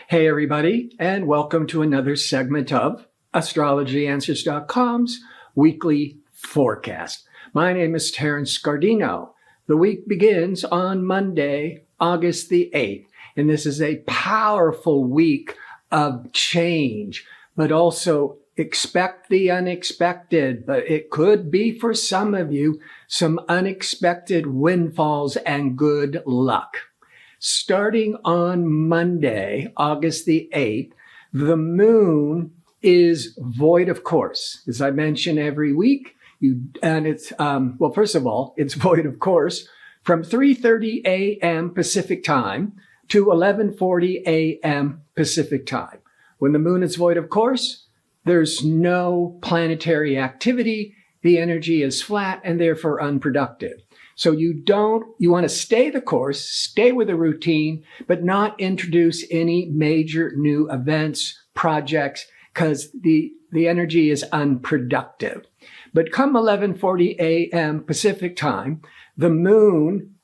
Hey everybody, and welcome to another segment of AstrologyAnswers.com's weekly forecast. My name is Terence. The week begins on Monday, August the 8th, and this is a powerful week of change, but also expect the unexpected. But it could be for some of you some unexpected windfalls and good luck. Starting on Monday, August the 8th, the moon is void of course. As I mention every week, first of all, it's void of course from 3:30 a.m. Pacific time to 11:40 a.m. Pacific time. When the moon is void of course, there's no planetary activity. The energy is flat and therefore unproductive. So you want to stay the course, stay with the routine, but not introduce any major new events, projects, because the energy is unproductive. But come 11:40 a.m. Pacific time, the moon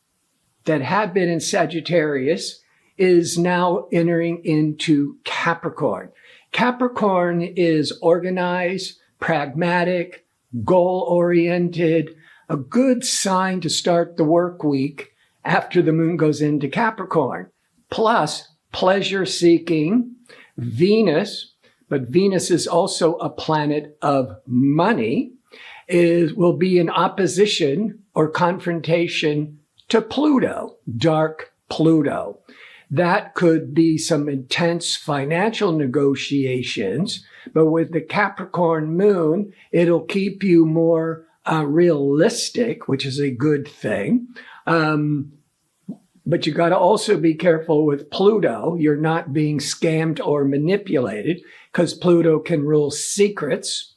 that had been in Sagittarius is now entering into Capricorn. Capricorn is organized, pragmatic, goal-oriented, a good sign to start the work week after the moon goes into Capricorn. Plus, pleasure-seeking, Venus, but Venus is also a planet of money, will be in opposition or confrontation to Pluto, dark Pluto. That could be some intense financial negotiations, but with the Capricorn moon, it'll keep you more realistic, which is a good thing. But you got to also be careful with Pluto. You're not being scammed or manipulated because Pluto can rule secrets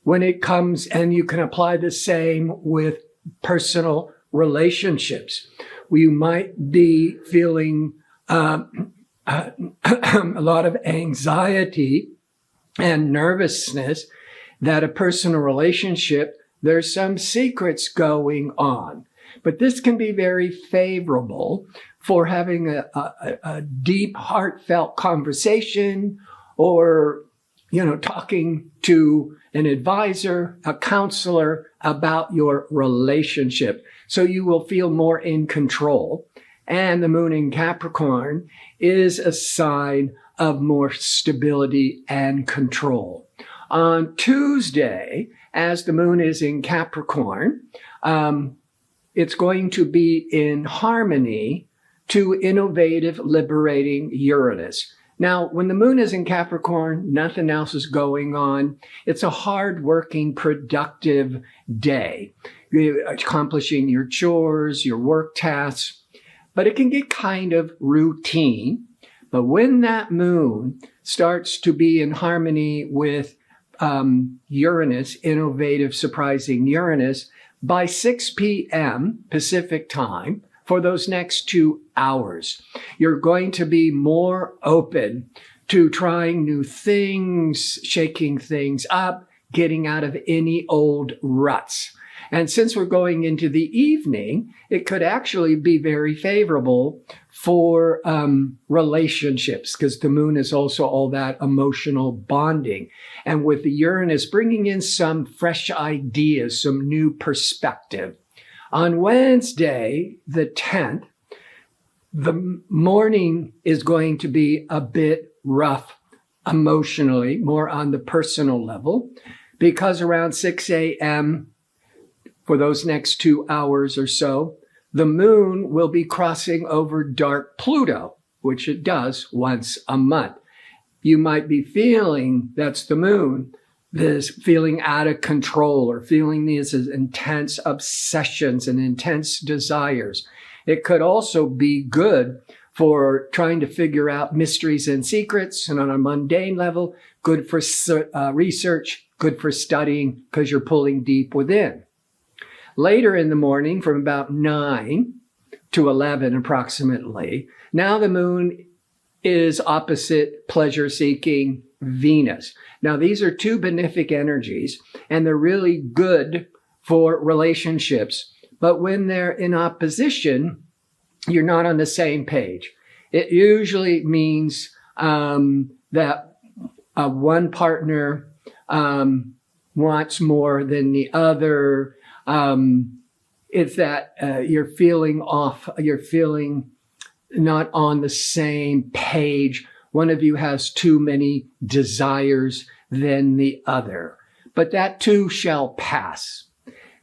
when it comes, and you can apply the same with personal relationships. You might be feeling a lot of anxiety and nervousness that a personal relationship, there's some secrets going on. But this can be very favorable for having a deep, heartfelt conversation or, talking to an advisor, a counselor about your relationship. So you will feel more in control. And the moon in Capricorn is a sign of more stability and control. On Tuesday, as the moon is in Capricorn, it's going to be in harmony to innovative, liberating Uranus. Now, when the moon is in Capricorn, nothing else is going on. It's a hard-working, productive day. You're accomplishing your chores, your work tasks, but it can get kind of routine. But when that moon starts to be in harmony with Uranus, innovative, surprising Uranus, by 6 p.m. Pacific time, for those next 2 hours, you're going to be more open to trying new things, shaking things up, getting out of any old ruts. And since we're going into the evening, it could actually be very favorable for relationships, because the moon is also all that emotional bonding. And with the Uranus bringing in some fresh ideas, some new perspective. On Wednesday, the 10th, the morning is going to be a bit rough emotionally, more on the personal level, because around 6 a.m., for those next 2 hours or so, the moon will be crossing over dark Pluto, which it does once a month. You might be feeling, that's the moon, this feeling out of control or feeling these intense obsessions and intense desires. It could also be good for trying to figure out mysteries and secrets, and on a mundane level, good for research, good for studying, because you're pulling deep within. Later in the morning, from about 9 to 11 approximately, now the moon is opposite pleasure-seeking Venus. Now, these are two benefic energies, and they're really good for relationships. But when they're in opposition, you're not on the same page. It usually means that one partner wants more than the other. It's that you're feeling off, you're feeling not on the same page. One of you has too many desires than the other. But that too shall pass,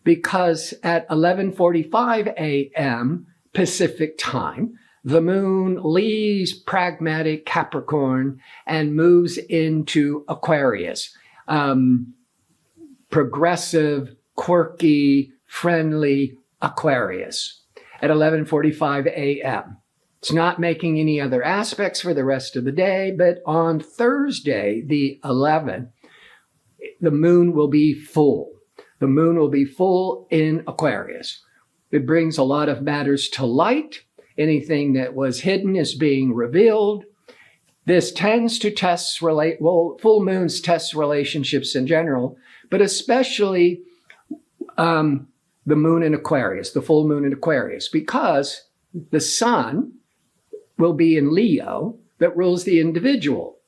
because at 11:45 a.m. Pacific time, the moon leaves pragmatic Capricorn and moves into Aquarius. Progressive, quirky, friendly Aquarius at 11:45 a.m. It's not making any other aspects for the rest of the day, but on Thursday, the 11th, the moon will be full. The moon will be full in Aquarius. It brings a lot of matters to light. Anything that was hidden is being revealed. This tends to full moons test relationships in general, but especially the moon in Aquarius, the full moon in Aquarius, because the sun will be in Leo that rules the individual,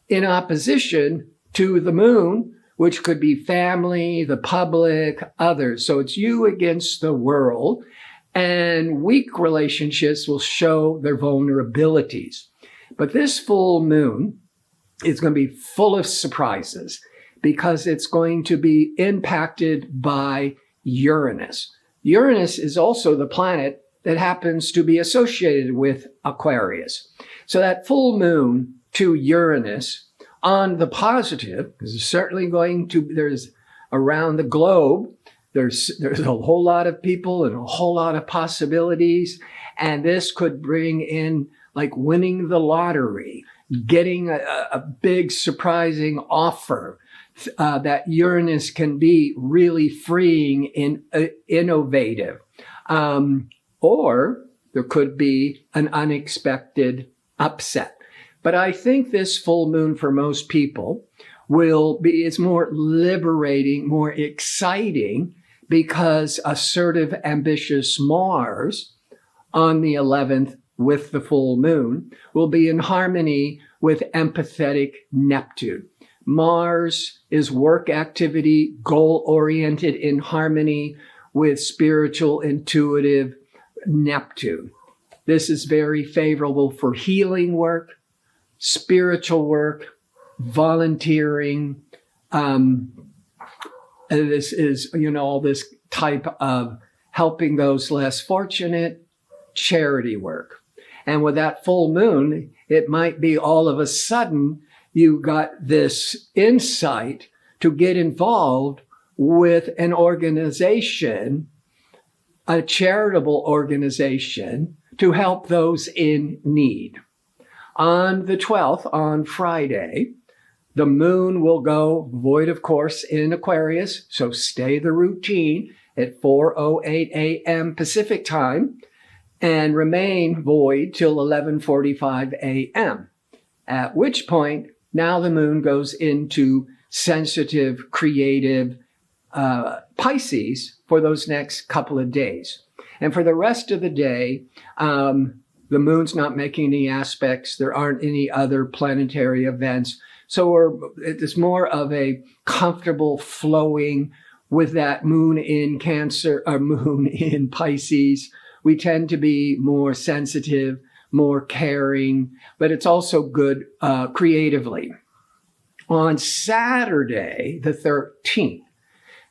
in opposition to the moon, which could be family, the public, others. So it's you against the world, and weak relationships will show their vulnerabilities. But this full moon is going to be full of surprises because it's going to be impacted by Uranus. Uranus is also the planet that happens to be associated with Aquarius. So that full moon to Uranus on the positive is certainly there's around the globe, there's a whole lot of people and a whole lot of possibilities. And this could bring in like winning the lottery, getting a big surprising offer, that Uranus can be really freeing and innovative. Or there could be an unexpected upset. But I think this full moon for most people is more liberating, more exciting, because assertive, ambitious Mars on the 11th with the full moon will be in harmony with empathetic Neptune. Mars is work activity, goal-oriented, in harmony with spiritual, intuitive Neptune. This is very favorable for healing work, spiritual work, volunteering. This is, all this type of helping those less fortunate, charity work. And with that full moon, it might be all of a sudden you got this insight to get involved with an organization, a charitable organization, to help those in need. On the 12th, on Friday, the moon will go void, of course, in Aquarius, so stay the routine at 4:08 a.m. Pacific time and remain void till 11:45 a.m., at which point now the moon goes into sensitive, creative Pisces for those next couple of days. And for the rest of the day, the moon's not making any aspects. There aren't any other planetary events. So it's more of a comfortable flowing with that moon in Cancer or moon in Pisces. We tend to be more sensitive, more caring, but it's also good creatively. On Saturday, the 13th,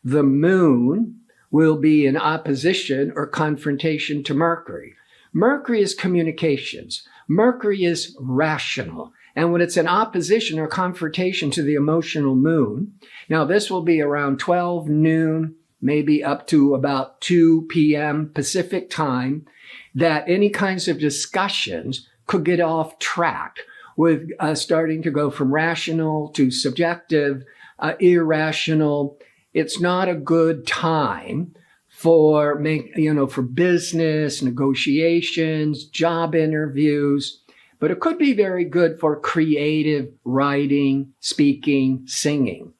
the moon will be in opposition or confrontation to Mercury. Mercury is communications. Mercury is rational. And when it's in opposition or confrontation to the emotional moon, now this will be around 12 noon, maybe up to about 2 p.m. Pacific time, that any kinds of discussions could get off track with starting to go from rational to subjective, irrational. It's not a good time for business, negotiations, job interviews, but it could be very good for creative writing, speaking, singing.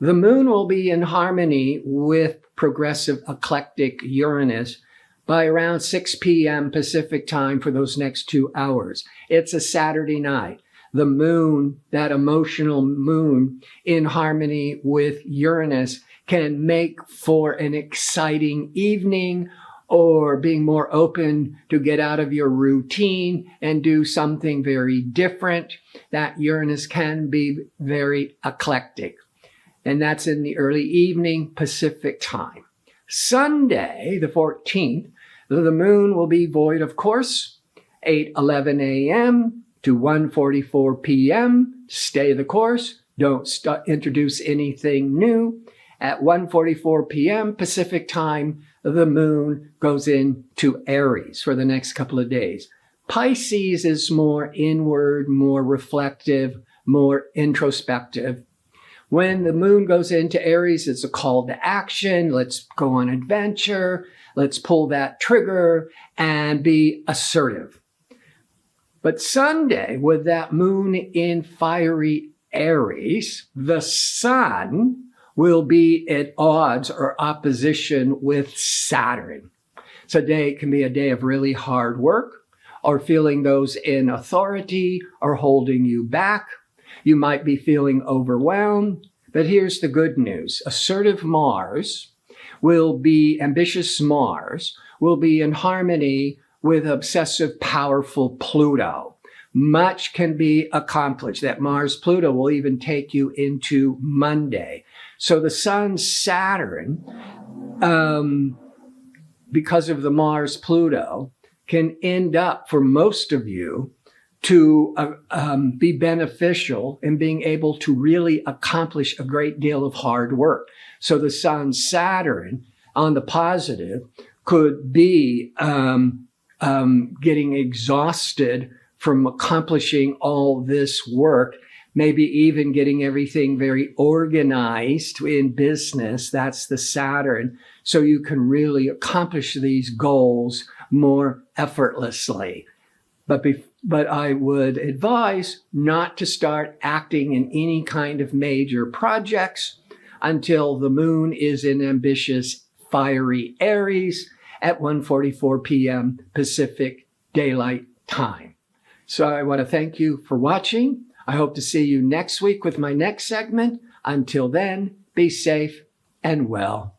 The moon will be in harmony with progressive eclectic Uranus by around 6 p.m. Pacific time for those next 2 hours. It's a Saturday night. the moon, that emotional moon in harmony with Uranus, can make for an exciting evening, or being more open to get out of your routine and do something very different. That Uranus can be very eclectic. And that's in the early evening Pacific time. Sunday, the 14th, the moon will be void, of course, 8:11 a.m. to 1:44 p.m. Stay the course. Don't introduce anything new. At 1:44 p.m. Pacific time, the moon goes into Aries for the next couple of days. Pisces is more inward, more reflective, more introspective. When the moon goes into Aries, it's a call to action. Let's go on adventure. Let's pull that trigger and be assertive. But Sunday, with that moon in fiery Aries, the sun will be at odds or opposition with Saturn. So it can be a day of really hard work, or feeling those in authority are holding you back. You might be feeling overwhelmed, but here's the good news. Ambitious Mars will be in harmony with obsessive, powerful Pluto. Much can be accomplished. That Mars-Pluto will even take you into Monday. So the Sun-Saturn, because of the Mars-Pluto, can end up for most of you to be beneficial in being able to really accomplish a great deal of hard work. So the Sun-Saturn, on the positive, could be getting exhausted from accomplishing all this work, maybe even getting everything very organized in business. That's the Saturn. So you can really accomplish these goals more effortlessly. But I would advise not to start acting in any kind of major projects until the moon is in ambitious, fiery Aries at 1:44 p.m. Pacific Daylight Time. So I want to thank you for watching. I hope to see you next week with my next segment. Until then, be safe and well.